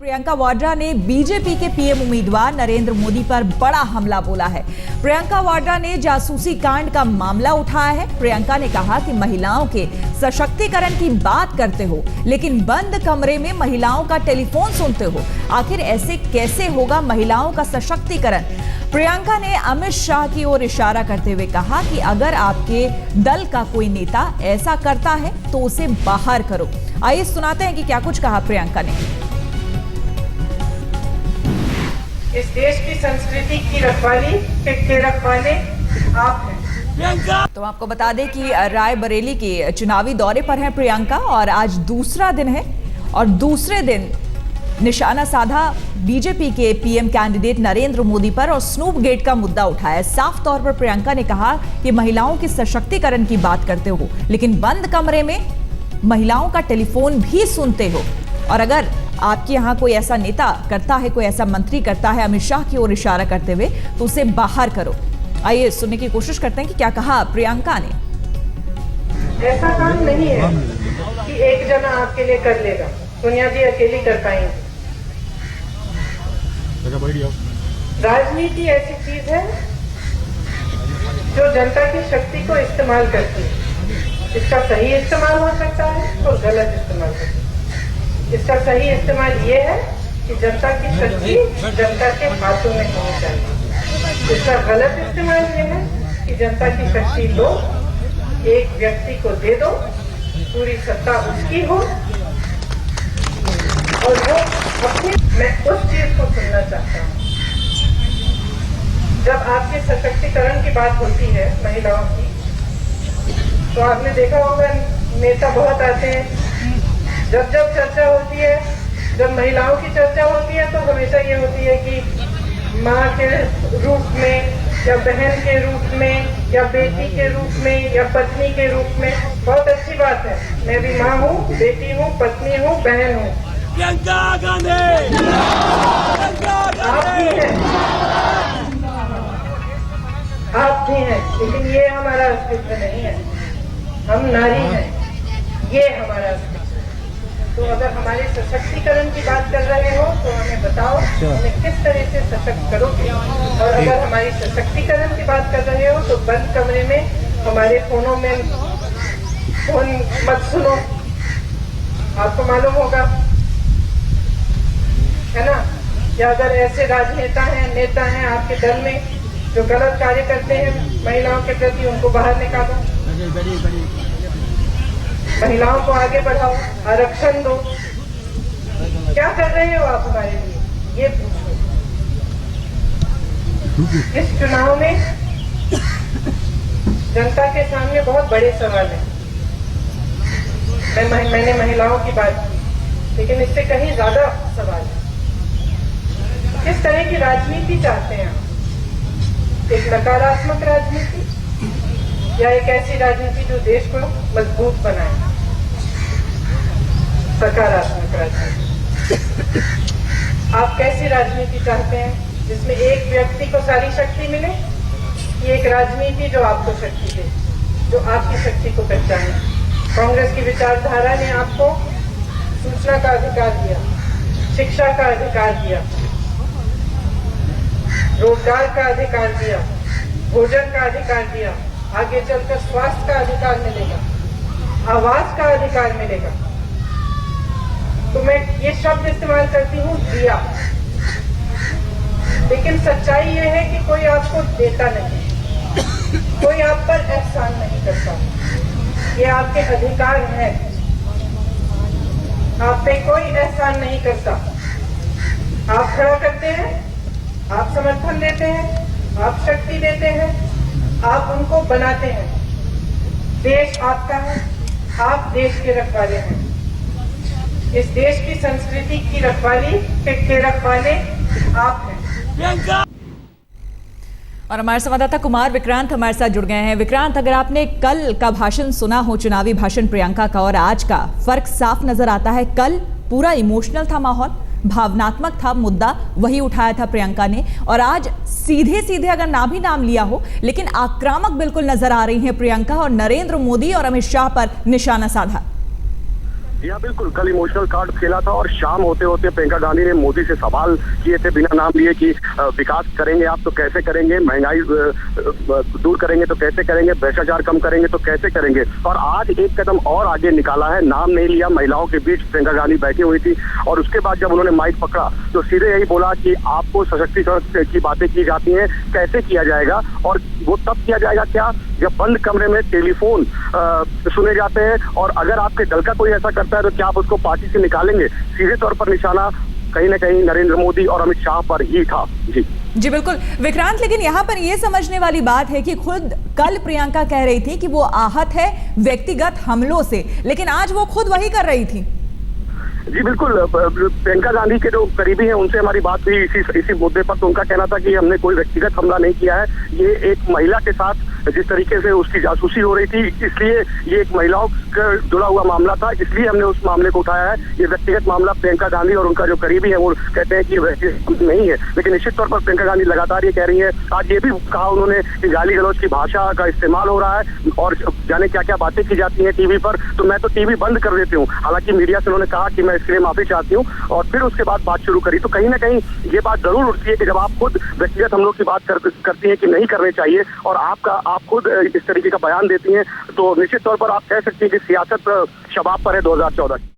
प्रियंका वाड्रा ने बीजेपी के पीएम उम्मीदवार नरेंद्र मोदी पर बड़ा हमला बोला है। प्रियंका वाड्रा ने जासूसी कांड का मामला उठाया है। प्रियंका ने कहा कि महिलाओं के सशक्तिकरण की बात करते हो, लेकिन बंद कमरे में महिलाओं का टेलीफोन सुनते हो। आखिर ऐसे कैसे होगा महिलाओं का सशक्तिकरण? प्रियंका ने अमित शाह की ओर इशारा करते हुए कहा कि अगर आपके दल का कोई नेता ऐसा करता है तो उसे बाहर करो। आइए सुनाते हैं कि क्या कुछ कहा प्रियंका ने। इस देश की संस्कृति की रखवाली के रखवाले आप हैं। तो आपको बता दें कि रायबरेली के चुनावी दौरे पर हैं प्रियंका और आज दूसरा दिन है और दूसरे दिन निशाना साधा बीजेपी के पीएम कैंडिडेट नरेंद्र मोदी पर और स्नूप गेट का मुद्दा उठाया। साफ तौर पर प्रियंका ने कहा कि महिलाओं के सशक्तिकरण की बात करते हो, लेकिन बंद कमरे में महिलाओं का टेलीफोन भी सुनते हो। और अगर आपके यहाँ कोई ऐसा नेता करता है, कोई ऐसा मंत्री करता है अमित शाह की ओर इशारा करते हुए, तो उसे बाहर करो। आइए सुनने की कोशिश करते हैं कि क्या कहा प्रियंका ने। ऐसा काम नहीं है कि एक जना आपके लिए कर लेगा, सोनिया जी अकेली कर पाएंगे। राजनीति ऐसी चीज है जो जनता की शक्ति को इस्तेमाल करती है। इसका सही इस्तेमाल हो सकता है और गलत इस्तेमाल हो सकता है। इसका सही इस्तेमाल ये है कि जनता की शक्ति जनता के हाथों में होनी चाहिए। इसका गलत इस्तेमाल ये है कि जनता की शक्ति लो, एक व्यक्ति को दे दो, पूरी सत्ता उसकी हो और वो अपने। मैं उस चीज को सुनना चाहता हूँ। जब आपके सशक्तिकरण की बात होती है महिलाओं की, तो आपने देखा होगा नेता बहुत आते हैं। जब चर्चा होती है, जब महिलाओं की चर्चा होती है, तो हमेशा ये होती है कि माँ के रूप में या बहन के रूप में या बेटी के रूप में या पत्नी के रूप में। बहुत अच्छी बात है, मैं भी माँ हूँ, बेटी हूँ, पत्नी हूँ, बहन हूँ। आप भी हैं, लेकिन ये हमारा अस्तित्व नहीं है। हम नारी हैं, ये हमारा अस्तित्व। तो अगर हमारे सशक्तिकरण की बात कर रहे हो तो हमें बताओ हमें किस तरह से सशक्त करोगे। और अगर हमारी सशक्तिकरण की बात कर रहे हो तो बंद कमरे में हमारे फोनों में फोन मत सुनो। आपको मालूम होगा, है ना? या अगर ऐसे राजनेता हैं, नेता हैं आपके दल में जो गलत कार्य करते हैं महिलाओं के प्रति, उनको बाहर निकालो। महिलाओं को आगे बढ़ाओ, आरक्षण दो। क्या कर रहे हो आप हमारे लिए, ये पूछो। इस चुनाव में जनता के सामने बहुत बड़े सवाल हैं। मैंने महिलाओं की बात की, लेकिन इससे कहीं ज्यादा सवाल है। किस तरह की राजनीति चाहते हैं आप? एक नकारात्मक राजनीति या एक ऐसी राजनीति जो देश को मजबूत बनाए? सकारात्मक राजनीति। आप कैसी राजनीति चाहते हैं, जिसमें एक व्यक्ति को सारी शक्ति मिले, ये एक राजनीति जो आपको शक्ति दे, जो आपकी शक्ति को पहचाने? कांग्रेस की विचारधारा ने आपको सूचना का अधिकार दिया, शिक्षा का अधिकार दिया, रोजगार का अधिकार दिया, भोजन का अधिकार दिया, आगे चलकर स्वास्थ्य का अधिकार मिलेगा, आवास का अधिकार मिलेगा। तो मैं ये शब्द इस्तेमाल करती हूँ, दिया। लेकिन सच्चाई ये है कि कोई आपको देता नहीं, कोई आप पर एहसान नहीं करता। ये आपके अधिकार है, आप पे कोई एहसान नहीं करता। आप खड़ा करते हैं, आप समर्थन देते हैं, आप शक्ति देते हैं, आप उनको बनाते हैं। देश आपका है, आप देश के रखवाले हैं। इस देश की संस्कृति की रखवाली के रखवाले आप हैं। और हमारे संवाददाता कुमार विक्रांत हमारे साथ जुड़ गए हैं। विक्रांत, अगर आपने कल का भाषण सुना हो, चुनावी भाषण प्रियंका का, और आज का फर्क साफ नजर आता है। कल पूरा इमोशनल था माहौल, भावनात्मक था, मुद्दा वही उठाया था प्रियंका ने, और आज सीधे सीधे अगर ना भी नाम लिया हो, लेकिन आक्रामक बिल्कुल नजर आ रही हैं प्रियंका और नरेंद्र मोदी और अमित शाह पर निशाना साधा। जी हाँ, बिल्कुल। कल इमोशनल कार्ड खेला था और शाम होते होते प्रियंका गांधी ने मोदी से सवाल किए थे बिना नाम लिए कि विकास करेंगे आप तो कैसे करेंगे, महंगाई दूर करेंगे तो कैसे करेंगे, भ्रष्टाचार कम करेंगे तो कैसे करेंगे। और आज एक कदम और आगे निकाला है, नाम नहीं लिया, महिलाओं के बीच प्रियंका गांधी बैठी हुई थी और उसके बाद जब उन्होंने माइक पकड़ा तो सीधे यही बोला कि आपको सशक्तिकरण की बातें की जाती हैं, कैसे किया जाएगा और वो तब किया जाएगा क्या जब बंद कमरे में टेलीफोन सुने जाते हैं और अगर आपके दल का कोई ऐसा करता है तो क्या आप उसको पार्टी से निकालेंगे। सीधे तौर पर निशाना कहीं ना कहीं नरेंद्र मोदी और अमित शाह पर ही था। जी बिल्कुल विक्रांत, लेकिन यहाँ पर यह समझने वाली बात है कि खुद कल प्रियंका कह रही थी कि वो आहत है व्यक्तिगत हमलों से, लेकिन आज वो खुद वही कर रही थी। जी बिल्कुल। प्रियंका गांधी के जो करीबी हैं उनसे हमारी बात हुई इसी मुद्दे पर, तो उनका कहना था कि हमने कोई व्यक्तिगत हमला नहीं किया है, ये एक महिला के साथ जिस तरीके से उसकी जासूसी हो रही थी इसलिए ये एक महिलाओं का जुड़ा हुआ मामला था, इसलिए हमने उस मामले को उठाया है। ये व्यक्तिगत मामला प्रियंका गांधी और उनका जो करीबी है वो कहते हैं कि व्यक्तिगत नहीं है, लेकिन निश्चित तौर पर प्रियंका गांधी लगातार ये कह रही है। आज ये भी कहा उन्होंने कि गाली गलौज की भाषा का इस्तेमाल हो रहा है और जाने क्या क्या बातें की जाती है टीवी पर, तो मैं तो टीवी बंद कर देती हूँ। हालांकि मीडिया से उन्होंने कहा कि मैं इसके लिए माफी चाहती हूँ और फिर उसके बाद बात शुरू करी। तो कहीं ना कहीं ये बात जरूर उठती है कि जब आप खुद व्यक्तिगत हमलों की बात करती हैं कि नहीं करने चाहिए और आप खुद इस तरीके का बयान देती हैं तो निश्चित तौर पर आप कह सकती हैं कि सियासत शबाब पर है 2014।